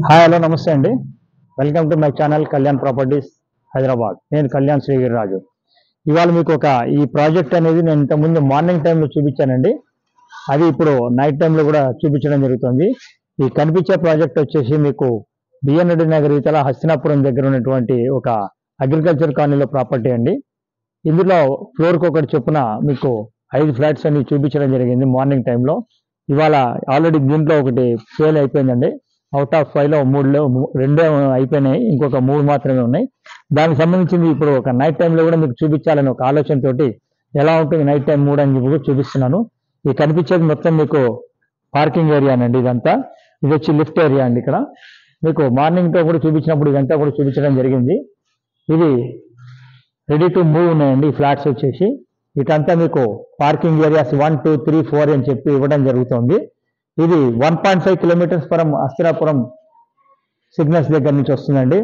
Hi hello నమస్తే అండి. Welcome to my channel Kalyan properties Hyderabad. నేను కళ్యాణ్ శ్రీగిరిరాజు. ఇవాళ మీకు ఈ ప్రాజెక్ట్ అనేది నేను ఇంతకుముందు మార్నింగ్ టైంలో చూపించానండి. అది ఇప్పుడు నైట్ టైంలో కూడా చూపించడం జరుగుతుంది. ఈ కనిపించే ప్రాజెక్ట్ వచ్చేసి మీకు బిఎన్ రెడ్డి నగర్ ఇతల హస్తినాపురం దగ్గర ఉన్నటువంటి ఒక అగ్రికల్చర్ కాలనీలో ప్రాపర్టీ అండి. ఇందులో ఫ్లోర్కి ఒకటి చొప్పున మీకు 5 ఫ్లాట్స్ అన్ని చూపించడం జరిగింది మార్నింగ్ టైంలో. ఇవాళ ఆల్రెడీ దీంట్లో ఒకటి సేల్ అయిపోయిందండి. అవుట్ ఆఫ్ 5లో 2 అయిపోయినాయి, ఇంకొక 3 మాత్రమే ఉన్నాయి. దానికి సంబంధించింది ఇప్పుడు ఒక నైట్ టైంలో కూడా మీకు చూపించాలని ఒక ఆలోచనతోటి ఎలా ఉంటుంది నైట్ టైం 3 అని చెప్పి చూపిస్తున్నాను. ఈ కనిపించేది మొత్తం మీకు పార్కింగ్ ఏరియా అండి. ఇదంతా ఇది వచ్చి లిఫ్ట్ ఏరియా అండి. ఇక్కడ మీకు మార్నింగ్తో కూడా చూపించినప్పుడు ఇదంతా కూడా చూపించడం జరిగింది. ఇది రెడీ టు మూవ్ ఉన్నాయండి ఈ ఫ్లాట్స్ వచ్చేసి. ఇటంతా మీకు పార్కింగ్ ఏరియాస్ 1, 2, 3, 4 అని చెప్పి ఇవ్వడం జరుగుతుంది. ఇది 1.5 కిలోమీటర్స్ ఫ్రమ్ హస్తినాపురం సిగ్నల్స్ దగ్గర నుంచి వస్తుందండి.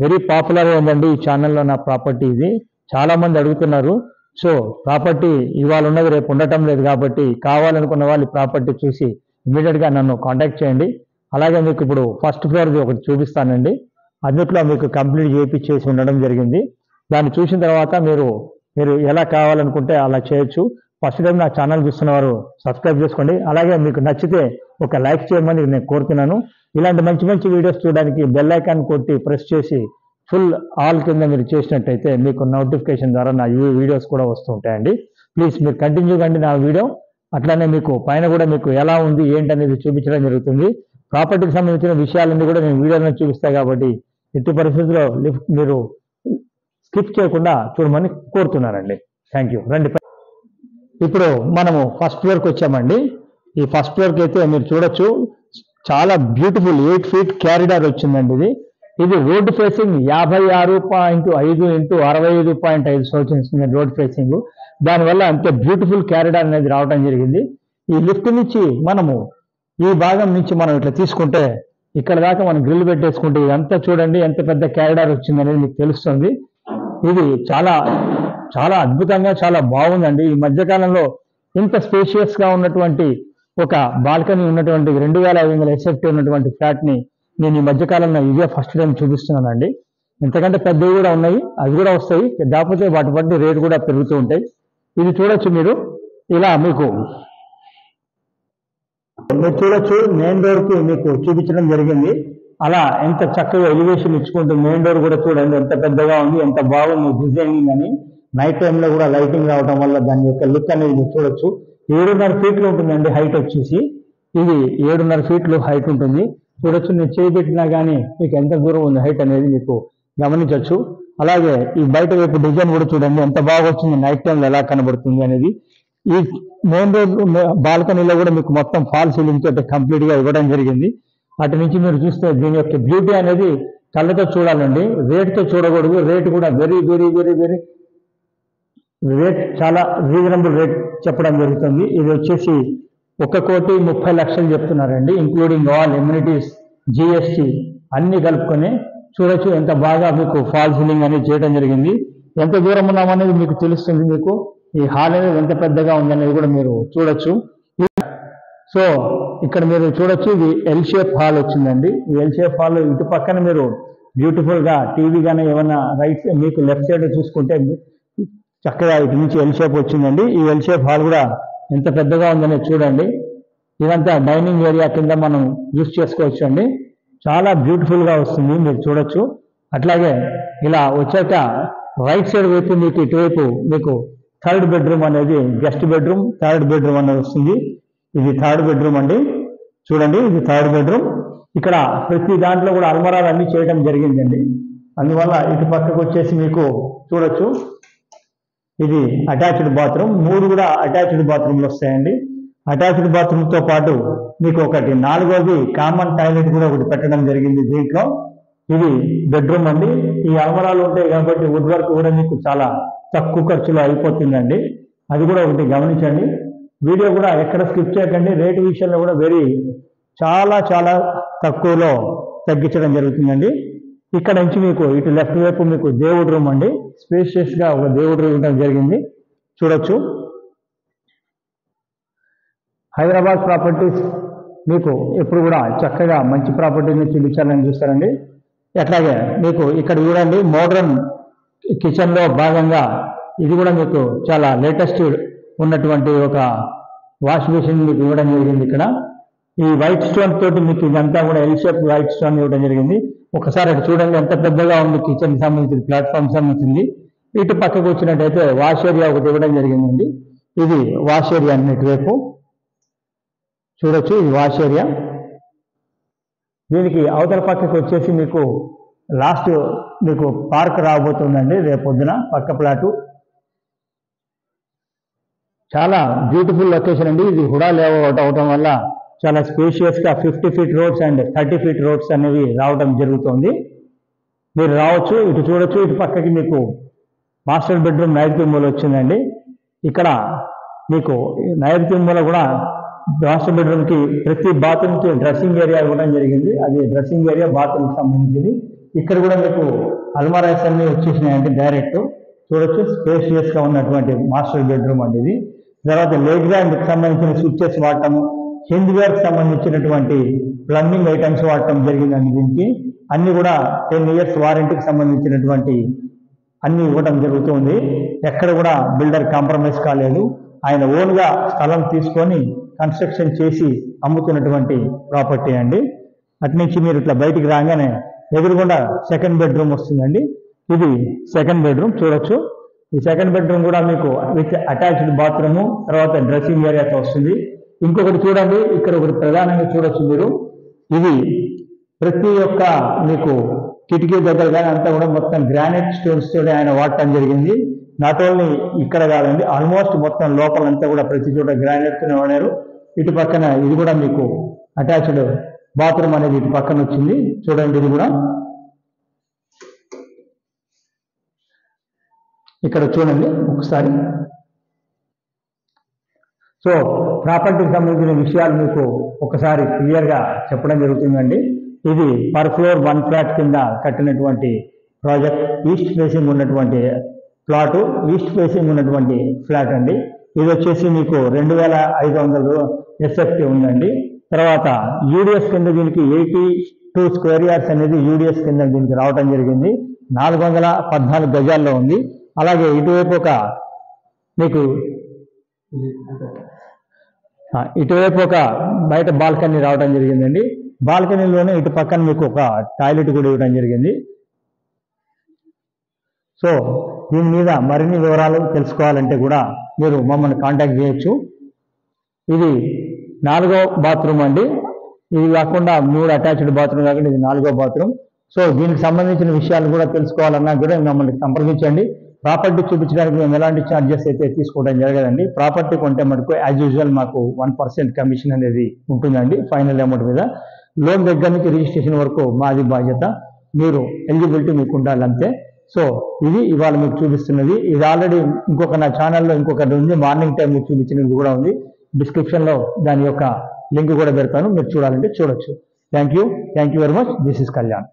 వెరీ పాపులర్ ఉందండి ఈ ఛానల్లో నా ప్రాపర్టీ. ఇది చాలా మంది అడుగుతున్నారు. సో ప్రాపర్టీ ఇవాళ ఉన్నది రేపు ఉండటం లేదు కాబట్టి కావాలనుకున్న వాళ్ళు ప్రాపర్టీ చూసి ఇమీడియట్గా నన్ను కాంటాక్ట్ చేయండి. అలాగే మీకు ఇప్పుడు ఫస్ట్ ఫ్లోర్ది ఒకటి చూపిస్తానండి. అందుట్లో మీకు కంప్లీట్ చేయించేసి ఉండడం జరిగింది. దాన్ని చూసిన తర్వాత మీరు ఎలా కావాలనుకుంటే అలా చేయొచ్చు. ఫస్ట్ టైం నా ఛానల్ చూస్తున్నవారు సబ్స్క్రైబ్ చేసుకోండి. అలాగే మీకు నచ్చితే ఒక లైక్ చేయమని నేను కోరుతున్నాను. ఇలాంటి మంచి మంచి వీడియోస్ చూడడానికి బెల్ ఐకాన్ కొట్టి ప్రెస్ చేసి ఫుల్ ఆల్ కింద మీరు చేసినట్టయితే మీకు నోటిఫికేషన్ ద్వారా నా వీడియోస్ కూడా వస్తూ ఉంటాయండి. ప్లీజ్ మీరు కంటిన్యూ కండి నా వీడియో. అట్లానే మీకు పైన కూడా మీకు ఎలా ఉంది ఏంటనేది చూపించడం జరుగుతుంది. ప్రాపర్టీకి సంబంధించిన విషయాలన్నీ కూడా నేను వీడియోలో చూపిస్తాను కాబట్టి ఎట్టి పరిస్థితుల్లో మీరు స్కిప్ చేయకుండా చూడమని కోరుతున్నానండి. Thank you. రండి. ఇప్పుడు మనము ఫస్ట్ ఫ్లోర్కి వచ్చామండి. ఈ ఫస్ట్ ఫ్లోర్కి అయితే మీరు చూడొచ్చు, చాలా బ్యూటిఫుల్ 8 ఫీట్ క్యారిడార్ వచ్చిందండి. ఇది రోడ్ ఫేసింగ్ 56.5 ఇంటూ 65.5 సంవత్సరం రోడ్ ఫేసింగ్. దానివల్ల అంతే బ్యూటిఫుల్ క్యారిడార్ అనేది రావడం జరిగింది. ఈ లిఫ్ట్ నుంచి మనము ఈ భాగం నుంచి మనం ఇట్లా తీసుకుంటే ఇక్కడ దాకా మనం గ్రిల్ పెట్టేసుకుంటే ఇదంతా చూడండి ఎంత పెద్ద క్యారిడార్ వచ్చిందనేది మీకు తెలుస్తుంది. ఇది చాలా చాలా అద్భుతంగా చాలా బాగుందండి. ఈ మధ్యకాలంలో ఇంత స్పేషియస్ గా ఉన్నటువంటి ఒక బాల్కనీ ఉన్నటువంటి 2500 ఎస్ఎఫ్టీ ఉన్నటువంటి ఫ్లాట్ ని నేను ఈ మధ్యకాలంలో ఇదే ఫస్ట్ టైం చూపిస్తున్నానండి. ఇంతకంటే పెద్దవి కూడా ఉన్నాయి, అవి కూడా వస్తాయి. కాకపోతే వాటి బట్టి రేటు కూడా పెరుగుతూ ఉంటాయి. ఇది చూడొచ్చు మీరు. ఇలా మీరు చూడొచ్చు మెయిన్ డోర్ కి మీకు చూపించడం జరిగింది. అలా ఎంత చక్కగా ఎలివేషన్ ఇచ్చుకుంటూ మెయిన్ డోర్ కూడా చూడండి ఎంత పెద్దగా ఉంది, ఎంత బాగుంది డిజైనింగ్ అని. నైట్ టైంలో కూడా లైటింగ్ రావడం వల్ల దాని యొక్క లుక్ అనేది మీరు చూడొచ్చు. 7.5 ఫీట్లు ఉంటుందండి హైట్ వచ్చేసి. ఇది 7.5 ఫీట్లు హైట్ ఉంటుంది. చూడొచ్చు, నేను చేయి పెట్టినా కానీ మీకు ఎంత దూరం ఉంది హైట్ అనేది మీకు గమనించవచ్చు. అలాగే ఈ బయట వైపు డిజైన్ కూడా చూడండి ఎంత బాగా వచ్చింది, నైట్ టైంలో ఎలా కనబడుతుంది అనేది. ఈ మెయిన్ రోడ్ బాల్కనీలో కూడా మీకు మొత్తం ఫాల్ సీలింగ్ తోటి కంప్లీట్ గా ఇవ్వడం జరిగింది. అటు నుంచి మీరు చూస్తే దీని యొక్క బ్యూటీ అనేది కళ్ళతో చూడాలండి, రేట్తో చూడకూడదు. రేట్ కూడా very very very very rate చాలా రీజనబుల్ రేట్ చెప్పడం జరుగుతుంది. ఇది వచ్చేసి 1,30,00,000 చెప్తున్నారండి, ఇంక్లూడింగ్ ఆల్ ఎమ్యూనిటీస్, జిఎస్టి అన్ని కలుపుకొని. చూడొచ్చు ఎంత బాగా మీకు ఫాల్ సీలింగ్ అనేది చేయడం జరిగింది. ఎంత దూరం ఉన్నామనేది మీకు తెలుస్తుంది. మీకు ఈ హాల్ అనేది ఎంత పెద్దగా ఉందనేది కూడా మీరు చూడొచ్చు. సో ఇక్కడ మీరు చూడొచ్చు, ఇది ఎల్ షేప్ హాల్ వచ్చిందండి. ఈ ఎల్ షేప్ హాల్ ఇటు పక్కన మీరు బ్యూటిఫుల్ గా టీవీ కానీ ఏమైనా రైట్ మీకు లెఫ్ట్ సైడ్ చూసుకుంటే చక్కగా ఇటు నుంచి ఎల్ షేప్ వచ్చిందండి. ఈ ఎల్ షేప్ హాల్ కూడా ఎంత పెద్దగా ఉందనేది చూడండి. ఇదంతా డైనింగ్ ఏరియా కింద మనం యూజ్ చేసుకోవచ్చు అండి. చాలా బ్యూటిఫుల్ గా వస్తుంది, మీరు చూడొచ్చు. అట్లాగే ఇలా వచ్చాక రైట్ సైడ్ వైపు మీకు ఇటువైపు మీకు థర్డ్ బెడ్రూమ్ అనేది గెస్ట్ బెడ్రూమ్, థర్డ్ బెడ్రూమ్ అనేది వస్తుంది. ఇది థర్డ్ బెడ్రూమ్ అండి. చూడండి, ఇది థర్డ్ బెడ్రూమ్. ఇక్కడ ప్రతి దాంట్లో కూడా అల్మరాలు అన్ని చేయడం జరిగిందండి. అందువల్ల ఇటు పక్కకు వచ్చేసి మీకు చూడొచ్చు, ఇది అటాచ్డ్ బాత్రూమ్. 3 కూడా అటాచ్డ్ బాత్రూమ్లు వస్తాయండి. అటాచ్డ్ బాత్రూమ్ తో పాటు మీకు ఒకటి 4వది కామన్ టాయిలెట్ కూడా ఒకటి పెట్టడం జరిగింది దీంట్లో. ఇది బెడ్రూమ్ అండి. ఈ అల్మరాలు ఉంటాయి కాబట్టి వుడ్ వర్క్ కూడా మీకు చాలా తక్కువ ఖర్చులో అయిపోతుందండి. అది కూడా ఒకటి గమనించండి. వీడియో కూడా ఎక్కడ స్కిప్ చేయకండి. రేటు విషయంలో కూడా చాలా చాలా తక్కువలో తగ్గించడం జరుగుతుందండి. ఇక్కడ నుంచి మీకు ఇటు లెఫ్ట్ వైపు మీకు దేవుడి రూమ్ అండి. స్పేషియస్ గా ఒక దేవుడి రూమ్ ఉండడం జరిగింది. చూడొచ్చు. హైదరాబాద్ ప్రాపర్టీస్ మీకు ఎప్పుడు కూడా చక్కగా మంచి ప్రాపర్టీని చూపించాలని చూస్తారండి. అట్లాగే మీకు ఇక్కడ చూడండి మోడర్న్ కిచెన్లో భాగంగా ఇది కూడా మీకు చాలా లేటెస్ట్ ఉన్నటువంటి ఒక వాష్ బేసిన్ మీకు ఇవ్వడం జరిగింది. ఇక్కడ ఈ వైట్ స్టోన్ తోటి మీకు ఇదంతా కూడా ఎల్ షేప్ వైట్ స్టోన్ ఇవ్వడం జరిగింది. ఒకసారి అటు చూడండి ఎంత పెద్దగా ఉంది కిచెన్ కి సంబంధించింది, ప్లాట్ఫామ్ సంబంధించింది. ఇటు పక్కకు వచ్చినట్టయితే వాష్ ఏరియా ఒకటి ఇవ్వడం జరిగిందండి. ఇది వాష్ ఏరియా అన్నిటి వైపు చూడొచ్చు, ఇది వాష్ ఏరియా. దీనికి అవతల పక్కకు వచ్చేసి మీకు లాస్ట్ మీకు పార్క్ రాబోతుందండి రేపు పొద్దున పక్క ప్లాటు. చాలా బ్యూటిఫుల్ లొకేషన్ అండి. ఇది హుడా లేఅవుట్ అవడం వల్ల చాలా స్పేషియస్గా 50 feet roads and 30 feet roads అనేవి రావడం జరుగుతుంది. మీరు రావచ్చు, ఇటు చూడొచ్చు. ఇటు పక్కకి మీకు మాస్టర్ బెడ్రూమ్ నైరుతి మూల వచ్చిందండి. ఇక్కడ మీకు నైరుతి మూల కూడా మాస్టర్ బెడ్రూమ్కి ప్రతి బాత్రూమ్కి డ్రెస్సింగ్ ఏరియా ఇవ్వడం జరిగింది. అది డ్రెస్సింగ్ ఏరియా బాత్రూమ్కి సంబంధించింది. ఇక్కడ కూడా మీకు అల్మారాస్ అన్ని వచ్చేసినాయండి డైరెక్ట్ చూడొచ్చు. స్పేషియస్గా ఉన్నటువంటి మాస్టర్ బెడ్రూమ్ అండి ఇది. తర్వాత లేట్ గ్రాండ్కి సంబంధించిన స్విచ్చెస్ వాడటము, హింద్వేర్కి సంబంధించినటువంటి ప్లంబింగ్ ఐటమ్స్ వాడటం జరిగిందండి. దీనికి అన్ని కూడా 10 ఇయర్స్ వారంటీకి సంబంధించినటువంటి అన్ని ఇవ్వడం జరుగుతుంది. ఎక్కడ కూడా బిల్డర్ కాంప్రమైజ్ కాలేదు. ఆయన ఓన్గా స్థలం తీసుకొని కన్స్ట్రక్షన్ చేసి అమ్ముతున్నటువంటి ప్రాపర్టీ అండి. అట్నుంచి మీరు ఇట్లా బయటికి రాగానే ఎదురుగుండా సెకండ్ బెడ్రూమ్ వస్తుందండి. ఇది సెకండ్ బెడ్రూమ్ చూడొచ్చు. ఈ సెకండ్ బెడ్రూమ్ కూడా మీకు విత్ అటాచ్డ్ బాత్రూము, తర్వాత డ్రెస్సింగ్ ఏరియాతో వస్తుంది. ఇంకొకటి చూడండి, ఇక్కడ ఒకటి ప్రధానంగా చూడొచ్చు మీరు. ఇది ప్రతి ఒక్క మీకు కిటికీ దగ్గర కానీ అంతా కూడా మొత్తం గ్రానైట్ స్టోన్స్ తోటి ఆయన వాడటం జరిగింది. నాట్ ఓన్లీ ఇక్కడ కాదండి, ఆల్మోస్ట్ మొత్తం లోపలంతా కూడా ప్రతి చోట గ్రానైట్ తోనే వాడారు. ఇటు పక్కన ఇది కూడా మీకు అటాచ్డ్ బాత్రూమ్ అనేది ఇటు పక్కన వచ్చింది చూడండి. ఇది కూడా ఇక్కడ చూడండి ఒకసారి. సో ప్రాపర్టీకి సంబంధించిన విషయాలు మీకు ఒకసారి క్లియర్గా చెప్పడం జరుగుతుందండి. ఇది పర్ ఫ్లోర్ 1 ఫ్లాట్ కింద కట్టినటువంటి ప్రాజెక్ట్. ఈస్ట్ ఫేసింగ్ ఉన్నటువంటి ప్లాటు, ఈస్ట్ ఫేసింగ్ ఉన్నటువంటి ఫ్లాట్ అండి. ఇది వచ్చేసి మీకు 2500 ఎస్ఎఫ్టీ ఉందండి. తర్వాత యూడిఎస్ కింద దీనికి 82 స్క్వేర్ యార్డ్స్ అనేది యూడిఎస్ కింద దీనికి రావడం జరిగింది. 414 గజాల్లో ఉంది. అలాగే ఇటువైపు ఒక మీకు బయట బాల్కనీ రావడం జరిగిందండి. బాల్కనీలోనే ఇటు పక్కన మీకు ఒక టాయిలెట్ కూడా ఇవ్వడం జరిగింది. సో దీని మీద మరిన్ని వివరాలు తెలుసుకోవాలంటే కూడా మీరు మమ్మల్ని కాంటాక్ట్ చేయొచ్చు. ఇది 4వ బాత్రూమ్ అండి. ఇది కాకుండా 3 అటాచ్డ్ బాత్రూమ్ కాకుండా ఇది 4వ బాత్రూమ్. సో దీనికి సంబంధించిన విషయాలు కూడా తెలుసుకోవాలన్నా కూడా మమ్మల్ని సంప్రదించండి. ప్రాపర్టీ చూపించడానికి మేము ఎలాంటి ఛార్జెస్ అయితే తీసుకోవడం జరగదండి. ప్రాపర్టీ కొంటే మటుకు యాజ్ యూజువల్ మాకు 1% కమిషన్ అనేది ఉంటుందండి ఫైనల్ అమౌంట్ మీద. లోన్ దగ్గర నుంచి రిజిస్ట్రేషన్ వరకు మాది బాధ్యత. మీరు ఎలిజిబిలిటీ మీకు ఉండాలంతే. సో ఇది ఇవాళ మీకు చూపిస్తున్నది. ఇది ఆల్రెడీ ఇంకొక నా ఛానల్లో ఇంకొకటి ఉంది, మార్నింగ్ టైం మీకు చూపించినది కూడా ఉంది. డిస్క్రిప్షన్లో దాని యొక్క లింక్ కూడా పెడతాను, మీరు చూడాలంటే చూడొచ్చు. Thank you very much. This is Kalyan.